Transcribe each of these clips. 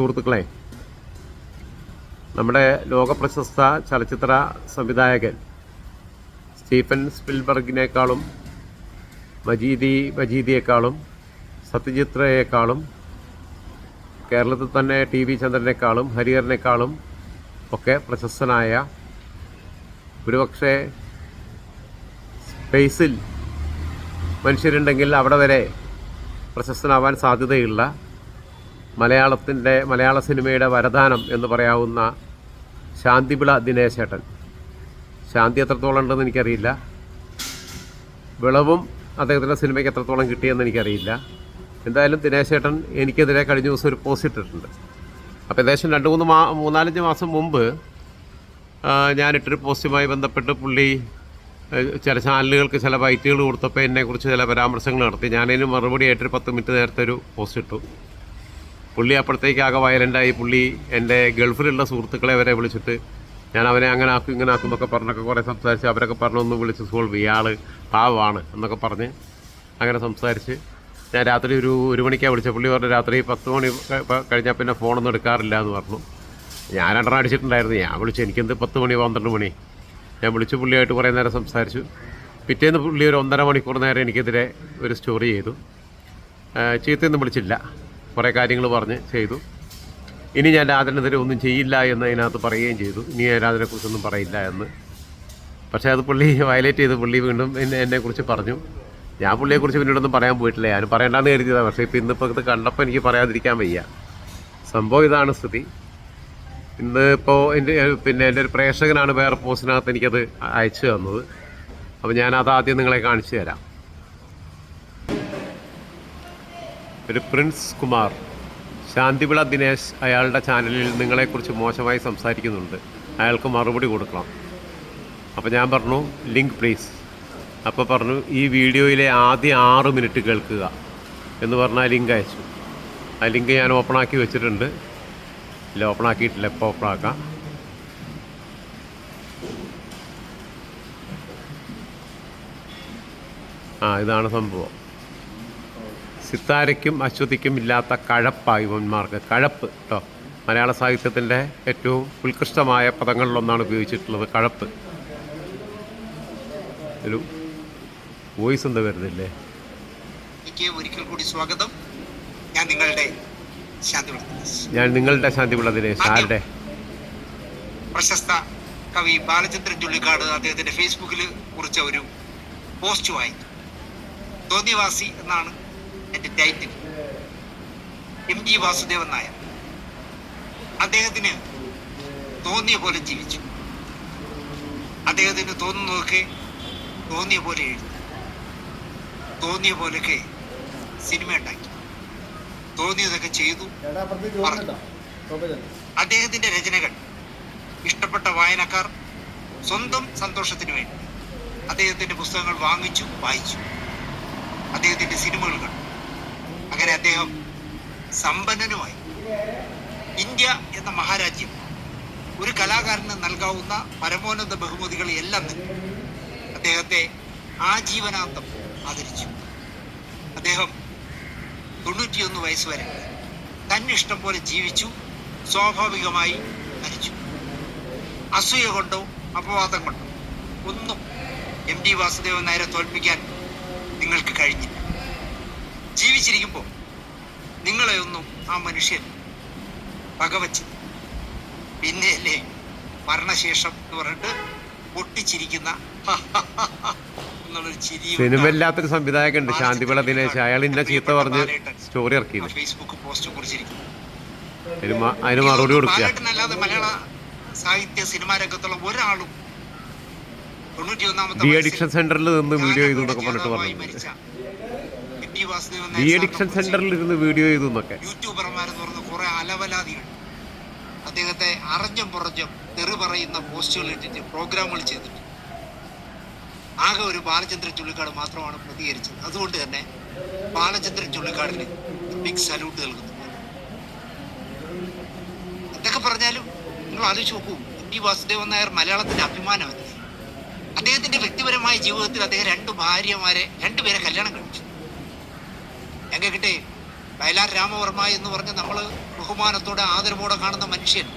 സുഹൃത്തുക്കളെ, നമ്മുടെ ലോകപ്രശസ്ത ചലച്ചിത്ര സംവിധായകൻ സ്റ്റീഫൻ സ്പിൽബർഗിനേക്കാളും മജീദിയേക്കാളും സത്യജിത് റേയേക്കാളും കേരളത്തിൽ തന്നെ ടി വി ചന്ദ്രനേക്കാളും ഹരിഹരനേക്കാളും ഒക്കെ പ്രശസ്തനായ, ഒരുപക്ഷെ സ്പേസിൽ മനുഷ്യരുണ്ടെങ്കിൽ അവിടെ വരെ പ്രശസ്തനാവാൻ സാധ്യതയുള്ള മലയാള സിനിമയുടെ വരദാനം എന്ന് പറയാവുന്ന ശാന്തിവിള ദിനേശേട്ടൻ. ശാന്തി എത്രത്തോളം ഉണ്ടെന്ന് എനിക്കറിയില്ല, വിളവും അദ്ദേഹത്തിൻ്റെ സിനിമയ്ക്ക് എത്രത്തോളം കിട്ടിയെന്ന് എനിക്കറിയില്ല. എന്തായാലും ദിനേശേട്ടൻ എനിക്കെതിരെ കഴിഞ്ഞ ദിവസം ഒരു പോസ്റ്റ് ഇട്ടിട്ടുണ്ട്. അപ്പോൾ ഏകദേശം 3-4 മാസം മുമ്പ് ഞാനിട്ടൊരു പോസ്റ്റുമായി ബന്ധപ്പെട്ട് പുള്ളി ചില ചാനലുകൾക്ക് ചില ബൈറ്റുകൾ കൊടുത്തപ്പോൾ എന്നെക്കുറിച്ച് ചില പരാമർശങ്ങൾ നടത്തി. ഞാനതിന് മറുപടി ആയിട്ടൊരു 10 മിനിറ്റ് നേരത്തെ ഒരു പോസ്റ്റ് ഇട്ടു. പുള്ളി അപ്പോഴത്തേക്ക് ആകെ വയലൻ്റായി. പുള്ളി എൻ്റെ ഗൾഫിലുള്ള സുഹൃത്തുക്കളെ വരെ വിളിച്ചിട്ട് ഞാൻ അവനെ അങ്ങനെ ആക്കും ഇങ്ങനെ ആക്കും എന്നൊക്കെ പറഞ്ഞൊക്കെ കുറേ സംസാരിച്ച് അവരൊക്കെ പറഞ്ഞൊന്ന് വിളിച്ച് സോൾവ് ഇയാൾ പാവമാണ് എന്നൊക്കെ പറഞ്ഞ് അങ്ങനെ സംസാരിച്ച് ഞാൻ രാത്രി ഒരു 1 മണിക്കാണ് വിളിച്ചത്. പുള്ളി പറഞ്ഞു രാത്രി 10 മണി കഴിഞ്ഞാൽ പിന്നെ ഫോണൊന്നും എടുക്കാറില്ല എന്ന് പറഞ്ഞു. ഞാൻ 2 അടിച്ചിട്ടുണ്ടായിരുന്നു. ഞാൻ വിളിച്ചു, എനിക്കെന്ത് 10 മണി 12 മണി. ഞാൻ വിളിച്ചു പുള്ളിയായിട്ട് കുറേ നേരം സംസാരിച്ചു. പിറ്റേന്ന് പുള്ളി ഒരു 1.5 മണിക്കൂർ നേരം എനിക്കെതിരെ ഒരു സ്റ്റോറി ചെയ്തു. ചീത്തയൊന്നും വിളിച്ചില്ല, കുറേ കാര്യങ്ങൾ പറഞ്ഞ് ചെയ്തു. ഇനി ഞാൻ രാധനെതിരെ ഒന്നും ചെയ്യില്ല എന്ന് അതിനകത്ത് പറയുകയും ചെയ്തു. ഇനി ഞാൻ രാധനെക്കുറിച്ചൊന്നും പറയില്ല എന്ന്. പക്ഷേ അത് പുള്ളി വയലേറ്റ് ചെയ്ത് പുള്ളി വീണ്ടും എന്നെക്കുറിച്ച് പറഞ്ഞു. ഞാൻ പുള്ളിയെക്കുറിച്ച് പിന്നീടൊന്നും പറയാൻ പോയിട്ടില്ല. ഞാൻ പറയേണ്ടെന്ന് കരുതിയതാണ്. പക്ഷേ ഇന്നിപ്പോൾ ഇത് കണ്ടപ്പോൾ എനിക്ക് പറയാതിരിക്കാൻ വയ്യ. സംഭവം ഇതാണ് സ്ഥിതി. ഇന്നിപ്പോൾ എൻ്റെ ഒരു പ്രേക്ഷകനാണ് വേറെ പോസ്റ്റിനകത്ത് എനിക്കത് അയച്ചു തന്നത്. അപ്പോൾ ഞാനത് ആദ്യം നിങ്ങളെ കാണിച്ചു തരാം. ഒരു പ്രിൻസ് കുമാർ, ശാന്തിവിള ദിനേശ് അയാളുടെ ചാനലിൽ നിങ്ങളെക്കുറിച്ച് മോശമായി സംസാരിക്കുന്നുണ്ട്, അയാൾക്ക് മറുപടി കൊടുക്കണം. അപ്പോൾ ഞാൻ പറഞ്ഞു ലിങ്ക് പ്ലീസ്. അപ്പോൾ പറഞ്ഞു ഈ വീഡിയോയിലെ ആദ്യ 6 മിനിറ്റ് കേൾക്കുക എന്ന് പറഞ്ഞാൽ ലിങ്ക് അയച്ചു. ആ ലിങ്ക് ഞാൻ ഓപ്പണാക്കി വെച്ചിട്ടുണ്ട്. ഇല്ല, ഓപ്പണാക്കിയിട്ടില്ല, ഇപ്പോൾ ഓപ്പണാക്കാം. ഇതാണ് സംഭവം. സിത്താരയ്ക്കും അശ്വതിക്കും ഇല്ലാത്ത കഴപ്പായി ഇവന്മാർക്ക്. കഴപ്പ് കേട്ടോ, മലയാള സാഹിത്യത്തിൻ്റെ ഏറ്റവും ഉത്കൃഷ്ടമായ പദങ്ങളിലൊന്നാണ് ഉപയോഗിച്ചിട്ടുള്ളത്, കഴപ്പ്. ഒരു വോയിസ് എന്താ വരുന്നില്ലേ? ഒരിക്കൽ കൂടി സ്വാഗതം. ഞാൻ നിങ്ങളുടെ ശാന്തിവിള ദിനേശ്. ആരുടെ? പ്രശസ്ത കവി ബാലചന്ദ്രൻ ചുള്ളിക്കാട് അദ്ദേഹത്തിന്റെ ഫേസ്ബുക്കിൽ കുറിച്ച ഒരു പോസ്റ്റ് വായിച്ചു. തോന്നിവാസി എന്നാണ് എൻ്റെ ടൈറ്റിൽ. MG വാസുദേവൻ നായർ അദ്ദേഹത്തിന് തോന്നിയ പോലെ ജീവിച്ചു. അദ്ദേഹത്തിന് തോന്നുന്നതൊക്കെ തോന്നിയ പോലെ എഴുതി, തോന്നിയ പോലെയൊക്കെ സിനിമ ഉണ്ടാക്കി, തോന്നിയതൊക്കെ ചെയ്തു പറഞ്ഞു. അദ്ദേഹത്തിന്റെ രചനകൾ ഇഷ്ടപ്പെട്ട വായനക്കാർ സ്വന്തം സന്തോഷത്തിന് വേണ്ടി അദ്ദേഹത്തിന്റെ പുസ്തകങ്ങൾ വാങ്ങിച്ചു, വായിച്ചു, അദ്ദേഹത്തിന്റെ സിനിമകൾ കണ്ടു. അങ്ങനെ അദ്ദേഹം സമ്പന്നനുമായി. ഇന്ത്യ എന്ന മഹാരാജ്യം ഒരു കലാകാരന് നൽകാവുന്ന പരമോന്നത ബഹുമതികളെ എല്ലാം തന്നെ അദ്ദേഹത്തെ ആജീവനാന്തം ആദരിച്ചു. അദ്ദേഹം 91 വയസ്സ് വരെ തന്നെ ഇഷ്ടം പോലെ ജീവിച്ചു, സ്വാഭാവികമായി മരിച്ചു. അസൂയ കൊണ്ടോ അപവാദം കൊണ്ടോ ഒന്നും MG വാസുദേവൻ നായരെ തോൽപ്പിക്കാൻ നിങ്ങൾക്ക് കഴിഞ്ഞില്ല. ജീവിച്ചിരിക്കുമ്പോൾ നിങ്ങളെ ഒന്നും ആ മനുഷ്യൻ പകവച്ച്, പിന്നെയല്ലേ മരണശേഷം എന്ന് പറഞ്ഞിട്ട് പൊട്ടിച്ചിരിക്കുന്ന സിനിമയില്ലാത്തൊരു സംവിധായകനുണ്ട്, ശാന്തിവിള ദിനേശ്. അയാൾ ഇന്ന ചീത്ത പറഞ്ഞ് സ്റ്റോറി ഇറക്കി, ഫേസ്ബുക്ക് പോസ്റ്റ് കുറിച്ചിരിക്കുന്നു. അതിന് മറുപടി കൊടുക്കുക. അല്ലാതെ മലയാള സാഹിത്യ സിനിമാ രംഗത്തുള്ള ഒരാളും 91 ഡി അഡിക്ഷൻ സെന്ററിൽ നിന്ന് വീഡിയോ ചെയ്തു എന്നൊക്കെ പറഞ്ഞിട്ട് പറഞ്ഞു. ഡി അഡിക്ഷൻ സെന്ററിൽ ഇരുന്ന് വീഡിയോ ചെയ്തു എന്നൊക്കെ യൂട്യൂബർമാരെന്ന് പറഞ്ഞ കുറെ അലവലാദികൾ അദ്ദേഹത്തെ അറിഞ്ഞും പുറഞ്ഞും തെറി പറയുന്ന പോസ്റ്റുകൾ ഇട്ടിട്ട് പ്രോഗ്രാമുകൾ ചെയ്തിട്ട് ആകെ ഒരു ബാലചന്ദ്രൻ ചുള്ളിക്കാട് മാത്രമാണ് പ്രതികരിച്ചത്. അതുകൊണ്ട് തന്നെ ബാലചന്ദ്രൻ ചുള്ളിക്കാടിന് ബിഗ് സല്യൂട്ട് നൽകുന്നു. എന്തൊക്കെ പറഞ്ഞാലും നിങ്ങൾ ആലോചിച്ച് നോക്കൂ, MG വാസുദേവൻ നായർ മലയാളത്തിന്റെ അഭിമാനമാണ്. അദ്ദേഹത്തിന്റെ വ്യക്തിപരമായ ജീവിതത്തിൽ അദ്ദേഹം 2 ഭാര്യമാരെ 2 പേരെ കല്യാണം കഴിച്ചു. എങ്ങനെ വയലാർ രാമവർമ്മ എന്ന് പറഞ്ഞ് നമ്മൾ ബഹുമാനത്തോടെ ആദരവോടെ കാണുന്ന മനുഷ്യൻ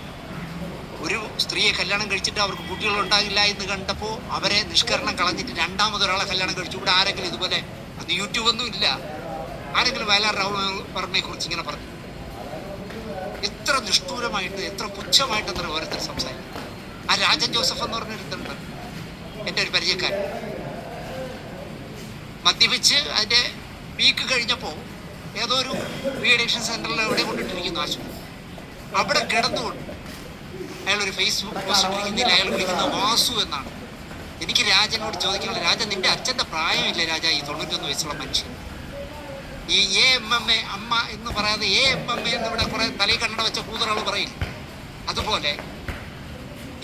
ഒരു സ്ത്രീയെ കല്യാണം കഴിച്ചിട്ട് അവർക്ക് കുട്ടികൾ ഉണ്ടാകില്ല എന്ന് കണ്ടപ്പോൾ അവരെ നിഷ്കരണം കളഞ്ഞിട്ട് രണ്ടാമതൊരാളെ കല്യാണം കഴിച്ചു. ഇവിടെ ആരെങ്കിലും ഇതുപോലെ, അന്ന് യൂട്യൂബൊന്നും ഇല്ല, ആരെങ്കിലും വയലാർ രാമവർമ്മയെ കുറിച്ച് ഇങ്ങനെ പറഞ്ഞു? എത്ര നിഷ്ഠൂരമായിട്ട്, എത്ര പുച്ഛമായിട്ട് എത്ര ഓരോരുത്തർ സംസാരിക്കും. ആ രാജൻ ജോസഫ് എന്ന് പറഞ്ഞൊരുത്തുണ്ട്, എൻ്റെ ഒരു പരിചയക്കാരൻ. മദ്യപിച്ച് അതിൻ്റെ വീക്ക് കഴിഞ്ഞപ്പോൾ ഏതോ ഒരു റീഅഡിക്ഷൻ സെൻ്ററിൽ എവിടെ കൊണ്ടിട്ടിരിക്കുന്നു ആശുപത്രി. അവിടെ കിടന്നുകൊണ്ട് അയാളൊരു ഫേസ്ബുക്ക് പോസ്റ്റ് ഇട്ടിരിക്കുന്നതിൽ അയാൾ വിളിക്കുന്ന വാസു എന്നാണ്. എനിക്ക് രാജനോട് ചോദിക്കാനുള്ള, രാജൻ നിന്റെ അച്ഛൻ്റെ പ്രായമില്ല രാജ ഈ 91 വയസ്സുള്ള മനുഷ്യൻ. ഈ AMMA അമ്മ എന്ന് പറയാതെ AMMA എന്ന് ഇവിടെ കുറെ തലയിൽ കണ്ണട വെച്ച കൂതറകൾ പറയില്ല. അതുപോലെ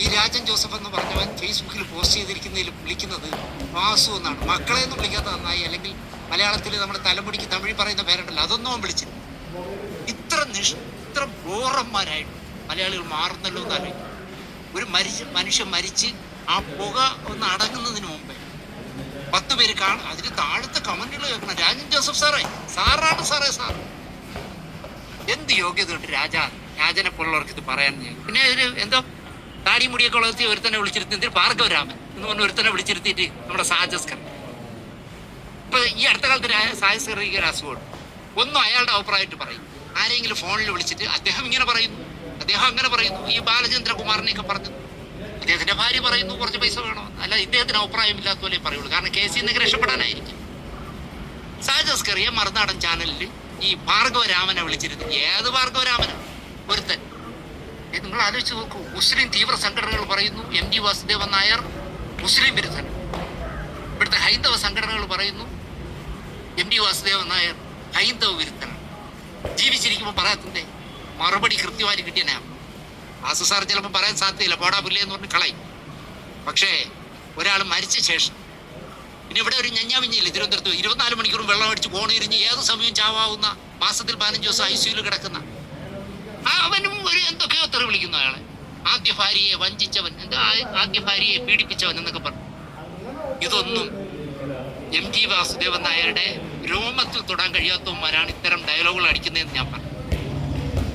ഈ രാജൻ ജോസഫ് എന്ന് പറഞ്ഞവൻ ഫേസ്ബുക്കിൽ പോസ്റ്റ് ചെയ്തിരിക്കുന്നതിൽ വിളിക്കുന്നത് വാസു എന്നാണ്. മക്കളെ ഒന്നും വിളിക്കാത്ത നന്നായി. അല്ലെങ്കിൽ മലയാളത്തിൽ നമ്മുടെ തലമുടിക്ക് തമിഴ് പറയുന്ന പേരുണ്ടല്ലോ, അതൊന്നും അവൻ വിളിച്ചില്ല. ഇത്ര ബോറന്മാരായിട്ട് മലയാളികൾ മാറുന്നല്ലോ എന്നറിയില്ല. ഒരു മനുഷ്യൻ മരിച്ച് ആ പുക ഒന്ന് അടങ്ങുന്നതിന് മുമ്പേ 10 പേര് കാണും. അതിന് താഴത്തെ കമന്റുകൾ കേൾക്കണം, രാജൻ ജോസഫ് സാറാണ് സാർ. എന്ത് യോഗ്യത ഉണ്ട് രാജനെ പോലുള്ളവർക്ക് ഇത് പറയാൻ? പിന്നെ ഒരു എന്തോ താടി മുടിയൊക്കെ വളർത്തി ഒരുത്തനെ വിളിച്ചിരുത്തി, എന്തിന് ഭാർഗവരാമൻ എന്ന് പറഞ്ഞ ഒരുത്തനെ വിളിച്ചിരുത്തിയിട്ട് നമ്മുടെ സാജസ്കർ. ഇപ്പൊ ഈ അടുത്ത കാലത്ത് സാജസ്കറിക്ക് ഒരു അസുഖമുണ്ട്. ഒന്നും അയാളുടെ അഭിപ്രായമായിട്ട് പറയും. ആരെങ്കിലും ഫോണിൽ വിളിച്ചിട്ട് അദ്ദേഹം ഇങ്ങനെ പറയുന്നു, അദ്ദേഹം അങ്ങനെ പറയുന്നു, ഈ ബാലചന്ദ്രകുമാറിനെയൊക്കെ പറഞ്ഞു, അദ്ദേഹത്തിന്റെ ഭാര്യ പറയുന്നു കുറച്ച് പൈസ വേണോ, അല്ല ഇദ്ദേഹത്തിന് അഭിപ്രായമില്ലാത്ത പോലെ പറയുള്ളൂ. കാരണം കേസിൽ നിന്നൊക്കെ രക്ഷപ്പെടാനായിരിക്കും. സാജസ്കറിയെ മറുനാടൻ ചാനലിൽ ഈ ഭാർഗവരാമനെ വിളിച്ചിരുന്നു. ഏത് ഭാർഗവരാമന? ഒരുത്തൻ. നിങ്ങൾ ആലോചിച്ച് നോക്കൂ. മുസ്ലിം തീവ്ര സംഘടനകൾ പറയുന്നു MT വാസുദേവൻ നായർ മുസ്ലിം വിരുദ്ധൻ. ഇവിടുത്തെ ഹൈന്ദവ സംഘടനകൾ പറയുന്നു MT വാസുദേവൻ നായർ ഹൈന്ദവ വിരുദ്ധനാണ്. ജീവിച്ചിരിക്കുമ്പോൾ പറയാത്തതിന്റെ മറുപടി കൃത്യമായി കിട്ടിയനാണ്. വാസു സാർ ചിലപ്പോൾ പറയാൻ സാധ്യതയില്ല, പോടാ പുല്ലേ എന്ന് പറഞ്ഞ് കളയും. പക്ഷേ ഒരാൾ മരിച്ച ശേഷം പിന്നെ ഇവിടെ ഒരു ഞഞ്ഞാവിഞ്ഞില്ല തിരുവനന്തപുരത്ത് 24 മണിക്കൂറും വെള്ളം അടിച്ച് കോണിരിഞ്ഞ് ഏത് സമയവും ചാവാവുന്ന, മാസത്തിൽ 15 ദിവസം ICUയിൽ കിടക്കുന്ന അവനും ഒരു എന്തൊക്കെയോ തെറി വിളിക്കുന്നു അയാളെ. ആദ്യ ഭാര്യയെ വഞ്ചിച്ചവൻ, ആദ്യ ഭാര്യയെ പീഡിപ്പിച്ചവൻ എന്നൊക്കെ പറഞ്ഞു. ഇതൊന്നും MT വാസുദേവൻ നായരുടെ രോമത്തിൽ തൊടാൻ കഴിയാത്തവന്മാരാണ് ഇത്തരം ഡയലോഗുകൾ അടിക്കുന്നതെന്ന് ഞാൻ പറഞ്ഞു.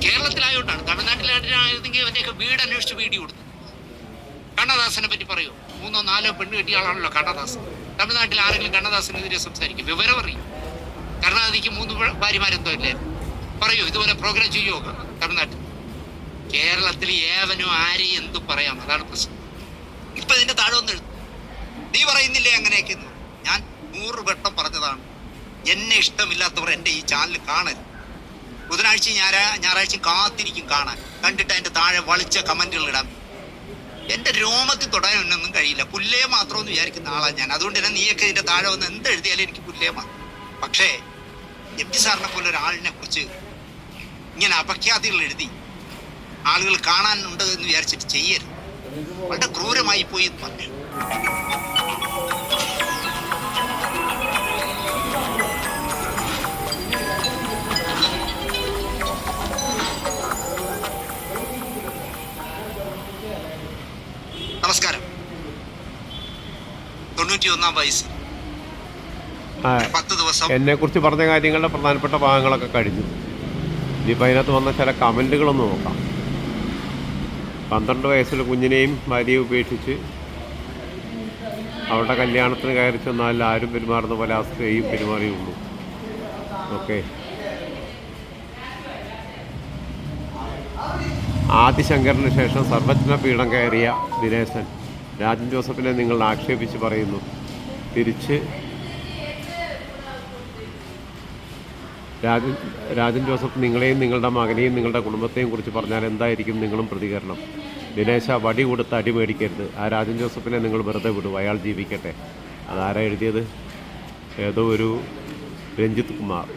കേരളത്തിലായോണ്ടാണ്. തമിഴ്നാട്ടിലായിരുന്നെങ്കിൽ അവൻ്റെയൊക്കെ വീട് അന്വേഷിച്ച് വീഡിയോ കൊടുത്തു. കണ്ണദാസനെ പറ്റി പറയൂ. 3 or 4 പെണ്ണ് കെട്ടിയ ആളാണല്ലോ കണ്ണദാസൻ. തമിഴ്നാട്ടിൽ ആരെങ്കിലും കണ്ണദാസനെതിരെ സംസാരിക്കും? വിവരം അറിയും. കരുണാനിധിക്ക് 3 ഭാര്യമാരെന്തോ ഇല്ലേ? പറയൂ, ഇതുപോലെ പ്രോഗ്രാം ചെയ്യുമോ തമിഴ്നാട്ടിൽ? കേരളത്തിൽ ഏവനും ആരെയും എന്തു പറയാം, അതാണ് പ്രശ്നം. ഇപ്പൊ ഇതിന്റെ താഴെ ഒന്ന് എഴുതും, നീ പറയുന്നില്ലേ അങ്ങനെയൊക്കെ. ഞാൻ 100 വട്ടം പറഞ്ഞതാണ്, എന്നെ ഇഷ്ടമില്ലാത്തവർ എൻ്റെ ഈ ചാനൽ കാണരുത്. ബുധനാഴ്ചയും ഞായറാഴ്ചയും കാത്തിരിക്കും കാണാൻ. കണ്ടിട്ട് അതിന്റെ താഴെ വളിച്ച കമന്റുകൾ ഇടാൻ. എന്റെ രോമത്തിൽ തൊടാൻ ഒന്നും കഴിയില്ല. പുല്ലേ മാത്രമെന്ന് വിചാരിക്കുന്ന ആളാണ് ഞാൻ. അതുകൊണ്ട് തന്നെ നീയൊക്കെ ഇതിന്റെ താഴെ വന്ന് എന്ത് എഴുതിയാലും എനിക്ക് പുല്ലേ മാത്രം. പക്ഷേ MT സാറിനെ പോലെ ഒരാളിനെ കുറിച്ച് ഇങ്ങനെ അപഖ്യാതികൾ എഴുതി ആളുകൾ കാണാനുണ്ട് എന്ന് വിചാരിച്ചിട്ട് ചെയ്യരുത്. വളരെ ക്രൂരമായി പോയി എന്ന് പറഞ്ഞു. നമസ്കാരം. 91-ാം വയസ്സ് 10 ദിവസം എന്നെ കുറിച്ച് പറഞ്ഞ കാര്യങ്ങളുടെ പ്രധാനപ്പെട്ട ഭാഗങ്ങളൊക്കെ കഴിഞ്ഞു. ഇനിയിപ്പോൾ അതിനകത്ത് വന്ന ചില കമൻറ്റുകളൊന്ന് നോക്കാം. 12 വയസ്സിൽ കുഞ്ഞിനെയും ഭാര്യയെ ഉപേക്ഷിച്ച് അവരുടെ കല്യാണത്തിന് കയറി ചെന്നാൽ ആരും പെരുമാറുന്ന പോലെ ആ സ്ത്രീയും പെരുമാറിയുള്ളൂ. ഓക്കെ. ആദിശങ്കറിന് ശേഷം സർവജ്ഞ പീഠം കയറിയ ദിനേശൻ രാജൻ ജോസഫിനെ നിങ്ങൾ ആക്ഷേപിച്ച് പറയുന്നു. തിരിച്ച് രാജൻ ജോസഫ് നിങ്ങളെയും നിങ്ങളുടെ മകനെയും നിങ്ങളുടെ കുടുംബത്തെയും കുറിച്ച് പറഞ്ഞാൽ എന്തായിരിക്കും നിങ്ങളും പ്രതികരണം? ദിനേശ, വടി കൊടുത്ത് അടി മേടിക്കരുത്. ആ രാജൻ ജോസഫിനെ നിങ്ങൾ വെറുതെ വിടും, അയാൾ ജീവിക്കട്ടെ. അതാരാ എഴുതിയത്? ഏതോ ഒരു രഞ്ജിത്ത് കുമാർ.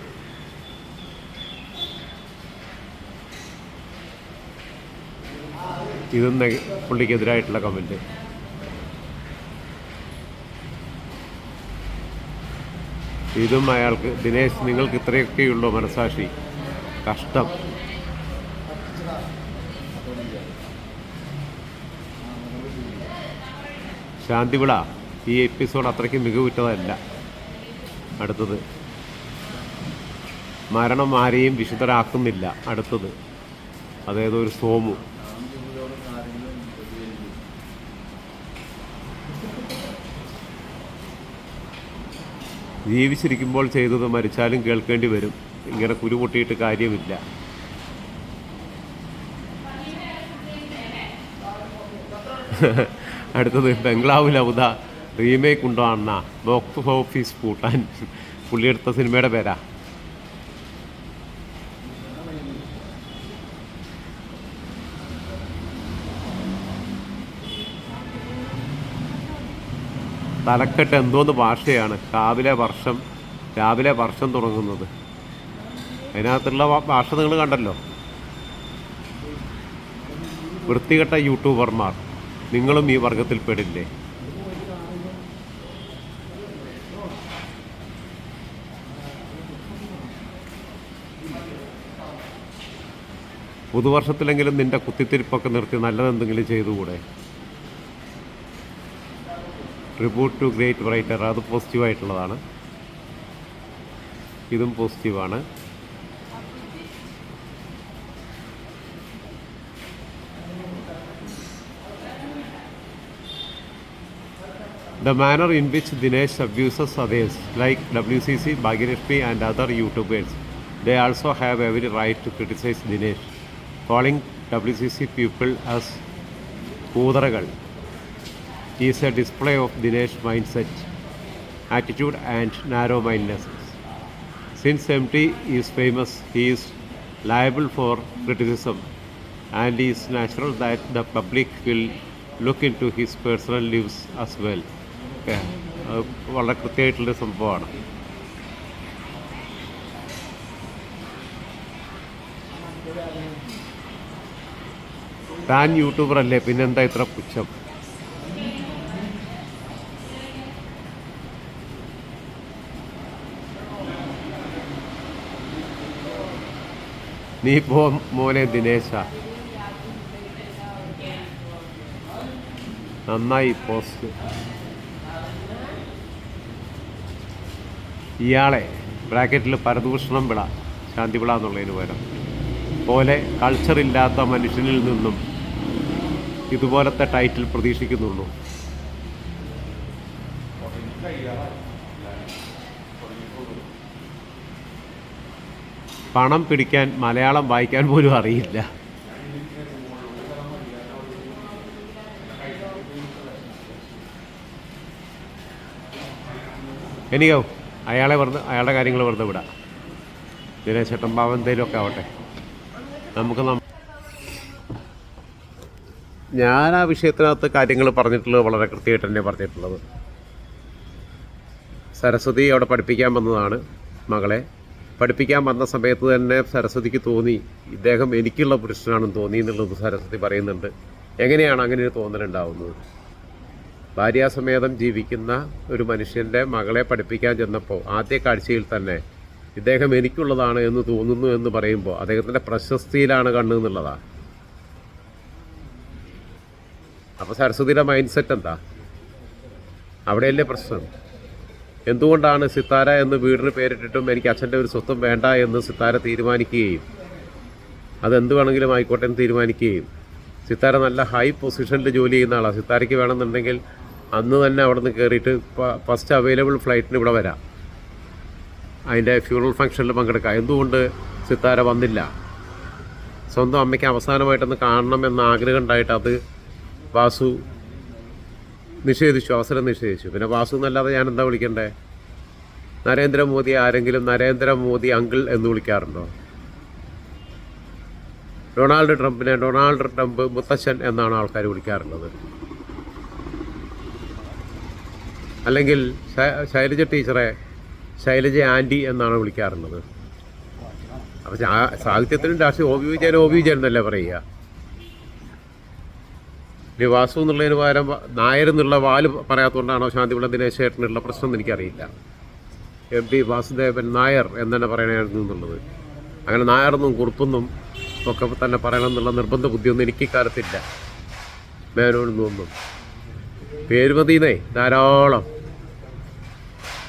ഇതും പുള്ളിക്കെതിരായിട്ടുള്ള കമൻറ്റ്. ഇതും അയാൾക്ക്, ദിനേശ് നിങ്ങൾക്ക് ഇത്രയൊക്കെയുള്ളൂ മനസാക്ഷി, കഷ്ടം. ശാന്തിവിള, ഈ എപ്പിസോഡ് അത്രയ്ക്ക് മികവുറ്റതല്ല. അടുത്തത് മരണം ആരെയും വിശുദ്ധരാക്കുന്നില്ല. അടുത്തത് അതേതൊരു സോമു. ജീവിച്ചിരിക്കുമ്പോൾ ചെയ്തത് മരിച്ചാലും കേൾക്കേണ്ടി വരും. ഇങ്ങനെ കുരുപൊട്ടിയിട്ട് കാര്യമില്ല. അടുത്തത് ബംഗ്ലാവ് ലൗദ റീമേക്ക് ഉണ്ടോ അണ്ണ, ബോക്സ് ഓഫീസ് പൂട്ടാൻ. പുള്ളിയെടുത്ത സിനിമയുടെ പേരാ. തലക്കെട്ട് എന്തോന്ന് ഭാഷയാണ്. രാവിലെ വർഷം തുടങ്ങുന്നത്. അതിനകത്തുള്ള ഭാഷ നിങ്ങൾ കണ്ടല്ലോ. വൃത്തികെട്ട യൂട്യൂബർമാർ, നിങ്ങളും ഈ വർഗത്തിൽ പെടില്ലേ? പുതുവർഷത്തിലെങ്കിലും നിന്റെ കുത്തിത്തിരിപ്പൊക്കെ നിർത്തി നല്ലതെന്തെങ്കിലും ചെയ്തുകൂടെ? ട്രിബ്യൂട്ട് ടു ഗ്രേറ്റ് റൈറ്റർ, അത് പോസിറ്റീവായിട്ടുള്ളതാണ്. ഇതും പോസിറ്റീവാണ്. The manner in which Dinesh abuses others, like WCC, Bhagirashmi and other YouTubers, they also have every right to criticize Dinesh. Calling WCC people as Kudaragal is a display of Dinesh mindset, attitude and narrow-mindedness. Since MT is famous, he is liable for criticism, and it is natural that the public will look into his personal lives as well. വളരെ കൃത്യമായിട്ടുള്ള സംഭവമാണ്. താൻ YouTuber അല്ലേ, പിന്നെന്താ ഇത്ര പുച്ഛം? നീ പോ മോനെ ദിനേശ. നന്നായി പോസ്റ്റ്. ഇയാളെ ബ്രാക്കറ്റിൽ പരദൂഷണം വിള, ശാന്തിവിള എന്നുള്ളതിന് പകരം പോലെ കൾച്ചറില്ലാത്ത മനുഷ്യനിൽ നിന്നും ഇതുപോലത്തെ ടൈറ്റിൽ പ്രതീക്ഷിക്കുന്നുള്ളൂ. പണം പിടിക്കാൻ മലയാളം വായിക്കാൻ പോലും അറിയില്ല. എനിക്കോ അയാളുടെ കാര്യങ്ങൾ വെറുതെ വിടാം. ദിനേശേട്ടൻ പാവം എന്തെങ്കിലുമൊക്കെ ആവട്ടെ. ഞാൻ ആ വിഷയത്തിനകത്ത് കാര്യങ്ങൾ പറഞ്ഞിട്ടുള്ളത് വളരെ കൃത്യമായിട്ട് തന്നെ പറഞ്ഞിട്ടുള്ളത്. സരസ്വതി അവിടെ പഠിപ്പിക്കാൻ വന്നതാണ് മകളെ. പഠിപ്പിക്കാൻ വന്ന സമയത്ത് തന്നെ സരസ്വതിക്ക് തോന്നി ഇദ്ദേഹം എനിക്കുള്ള പുരുഷനാണെന്ന് തോന്നി എന്നുള്ളത് സരസ്വതി പറയുന്നുണ്ട്. എങ്ങനെയാണ് അങ്ങനെ ഒരു തോന്നലുണ്ടാവുന്നത്? ഭാര്യാസമേതം ജീവിക്കുന്ന ഒരു മനുഷ്യൻ്റെ മകളെ പഠിപ്പിക്കാൻ ചെന്നപ്പോൾ ആദ്യ കാഴ്ചയിൽ തന്നെ ഇദ്ദേഹം എനിക്കുള്ളതാണ് എന്ന് തോന്നുന്നു എന്ന് പറയുമ്പോൾ അദ്ദേഹത്തിൻ്റെ പ്രശസ്തിയിലാണ് കണ്ണ് എന്നുള്ളതാണ്. അപ്പോൾ സരസ്വതിയുടെ മൈൻഡ് സെറ്റ് എന്താ? അവിടെയല്ലേ പ്രശ്നം. എന്തുകൊണ്ടാണ് സിത്താര എന്ന് വീടിന് പേരിട്ടിട്ടും എനിക്ക് അച്ഛൻ്റെ ഒരു സ്വത്തും വേണ്ട എന്ന് സിത്താര തീരുമാനിക്കുകയും അതെന്ത് വേണമെങ്കിലും ആയിക്കോട്ടെ എന്ന് തീരുമാനിക്കുകയും സിത്താര നല്ല ഹൈ പൊസിഷനിൽ ജോലി ചെയ്യുന്ന ആളാണ്. സിത്താരയ്ക്ക് വേണമെന്നുണ്ടെങ്കിൽ അന്ന് തന്നെ അവിടെ നിന്ന് കയറിയിട്ട് ഫസ്റ്റ് അവൈലബിൾ ഫ്ലൈറ്റിന് ഇവിടെ വരാം, അതിൻ്റെ ഫ്യൂണറൽ ഫംഗ്ഷനിൽ പങ്കെടുക്കാം. എന്തുകൊണ്ട് സിത്താര വന്നില്ല? സ്വന്തം അമ്മയ്ക്ക് അവസാനമായിട്ടൊന്ന് കാണണം എന്ന ആഗ്രഹം ഉണ്ടായിട്ട് അത് വാസു നിഷേധിച്ചു, അവസരം നിഷേധിച്ചു. പിന്നെ വാസു എന്നല്ലാതെ ഞാൻ എന്താ വിളിക്കണ്ടേ? നരേന്ദ്രമോദി ആരെങ്കിലും നരേന്ദ്രമോദി അങ്കിൾ എന്ന് വിളിക്കാറുണ്ടോ? ഡൊണാൾഡ് ട്രംപിനെ ഡൊണാൾഡ് ട്രംപ് മുത്തച്ഛൻ എന്നാണ് ആൾക്കാർ വിളിക്കാറുള്ളത്. അല്ലെങ്കിൽ ശൈലജ ടീച്ചറെ ശൈലജ ആൻറ്റി എന്നാണ് വിളിക്കാറുള്ളത്. അപ്പോൾ സാഹിത്യത്തിനും രാഷ്ട്രീയ ഒ വി വിജയൻ എന്നല്ലേ പറയുക. ഇനി വാസു എന്നുള്ളതിന് പകരം നായർ എന്നുള്ള വാല് പറയാത്തതുകൊണ്ടാണോ ശാന്തിവിള ദിനേശേട്ടനുള്ള പ്രശ്നം എനിക്കറിയില്ല. MP വാസുദേവൻ നായർ എന്നെ പറയണമായിരുന്നു എന്നുള്ളത്. അങ്ങനെ നായർന്നും കുറുപ്പൊന്നും ഒക്കെ തന്നെ പറയണം എന്നുള്ള നിർബന്ധ ബുദ്ധിയൊന്നും എനിക്ക് ഇക്കാലത്തില്ല. മേനോനൊന്നും പേരുമതിന്നേ ധാരാളം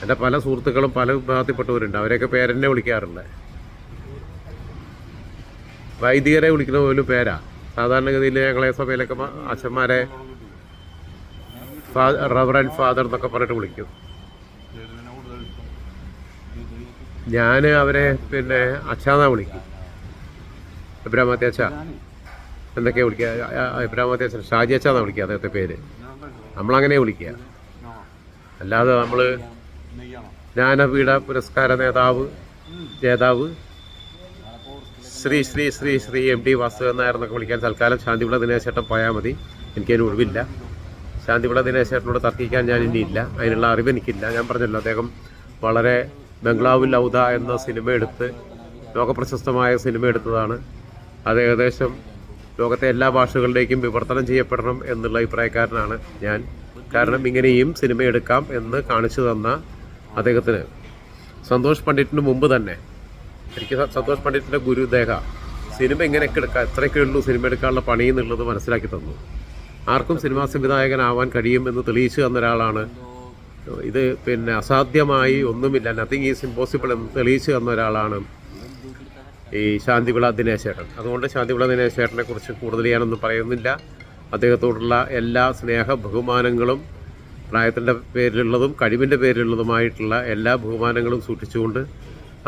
എൻ്റെ പല സുഹൃത്തുക്കളും പല വിഭാഗത്തിൽപ്പെട്ടവരുണ്ട്. അവരെയൊക്കെ പേരെന്നെ വിളിക്കാറുണ്ട്. വൈദികരെ വിളിക്കുന്ന പോലും പേരാ. സാധാരണഗതിയിൽ ഞങ്ങളെ സഭയിലൊക്കെ അച്ഛന്മാരെ റവറൻഡ് ഫാദർ എന്നൊക്കെ പറഞ്ഞിട്ട് വിളിക്കും. ഞാൻ അവരെ പിന്നെ അച്ഛാന്നാ വിളിക്കും. ഇബ്രാഹിം അച്ഛ എന്തൊക്കെയാണ് വിളിക്കുക, ഇബ്രാഹിം അച്ഛൻ ഷാജി അച്ഛാന്നാണ് വിളിക്കുക അദ്ദേഹത്തെ പേര്. നമ്മളങ്ങനെ വിളിക്കുക. അല്ലാതെ നമ്മൾ ജ്ഞാനപീഠ പുരസ്കാര ജേതാവ് ശ്രീ ശ്രീ ശ്രീ ശ്രീ MD വാസുദേവൻ നായർ എന്നൊക്കെ വിളിക്കാൻ തൽക്കാലം ശാന്തിവിള ദിനേശേട്ടൻ പോയാൽ മതി. എനിക്കതിന് ഒഴിവില്ല. ശാന്തിവിള ദിനേശേട്ടനോട് തർക്കിക്കാൻ ഞാൻ ഇനിയില്ല. അതിനുള്ള അറിവ് എനിക്കില്ല. ഞാൻ പറഞ്ഞല്ലോ, അദ്ദേഹം വളരെ ബംഗ്ലാവിൽ ഔദ എന്ന സിനിമ എടുത്ത് ലോകപ്രശസ്തമായ സിനിമ എടുത്തതാണ്. അത് ഏകദേശം ലോകത്തെ എല്ലാ ഭാഷകളിലേക്കും വിവർത്തനം ചെയ്യപ്പെടണം എന്നുള്ള അഭിപ്രായക്കാരനാണ് ഞാൻ. കാരണം ഇങ്ങനെയും സിനിമ എടുക്കാം എന്ന് കാണിച്ചു തന്ന അദ്ദേഹത്തിന് സന്തോഷ് പണ്ഡിറ്റിന് മുമ്പ് തന്നെ എനിക്ക് സന്തോഷ് പണ്ഡിറ്റിൻ്റെ ഗുരു ഇദ്ദേഹം സിനിമ ഇങ്ങനെയൊക്കെ എടുക്കാം, ഇത്രയൊക്കെ ഉള്ളൂ സിനിമ എടുക്കാനുള്ള പണി എന്നുള്ളത് മനസ്സിലാക്കി തന്നു. ആർക്കും സിനിമാ സംവിധായകനാവാൻ കഴിയുമെന്ന് തെളിയിച്ചു തന്ന ഒരാളാണ്. ഇത് പിന്നെ അസാധ്യമായി ഒന്നുമില്ല, നത്തിങ് ഈസ് ഇമ്പോസിബിൾ എന്ന് തെളിയിച്ചു തന്ന ഒരാളാണ് ഈ ശാന്തിവിള ദിനേശേട്ടൻ. അതുകൊണ്ട് ശാന്തിവിള ദിനേശേട്ടനെ കുറിച്ച് കൂടുതൽ ഞാനൊന്നും പറയുന്നില്ല. അദ്ദേഹത്തോടുള്ള എല്ലാ സ്നേഹ ബഹുമാനങ്ങളും പ്രായത്തിൻ്റെ പേരിലുള്ളതും കഴിവിൻ്റെ പേരിലുള്ളതുമായിട്ടുള്ള എല്ലാ ബഹുമാനങ്ങളും സൂക്ഷിച്ചുകൊണ്ട്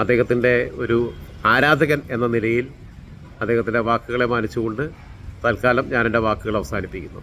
അദ്ദേഹത്തിൻ്റെ ഒരു ആരാധകൻ എന്ന നിലയിൽ അദ്ദേഹത്തിൻ്റെ വാക്കുകളെ മാനിച്ചുകൊണ്ട് തൽക്കാലം ഞാൻ എൻ്റെ വാക്കുകൾ അവസാനിപ്പിക്കുന്നു.